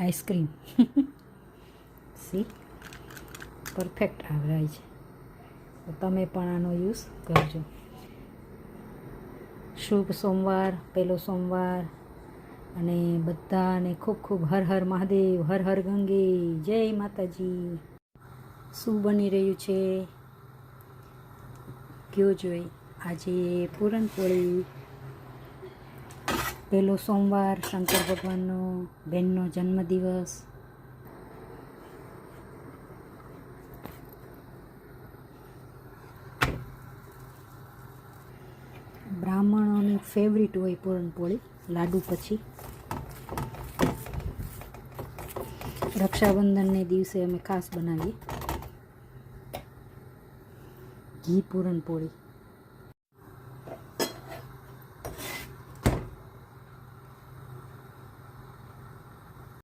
Ice cream C perfect આવડાય છે. તો તમે પણ આનો યુઝ કરજો. શુભ સોમવાર, પહેલો સોમવાર, અને બધાને ખૂબ ખૂબ હર હર મહાદેવ, હર હર ગંગે, જય માતાજી. શું બની રહ્યું છે કયો જોઈ. આજે પૂરણપોળી, પહેલો સોમવાર, શંકર ભગવાનનો બહેનનો જન્મદિવસ. બ્રાહ્મણોની ફેવરિટ હોય પૂરણપોળી, લાડુ પછી. રક્ષાબંધનને દિવસે અમે ખાસ બનાવીએ ઘી પૂરણપોળી.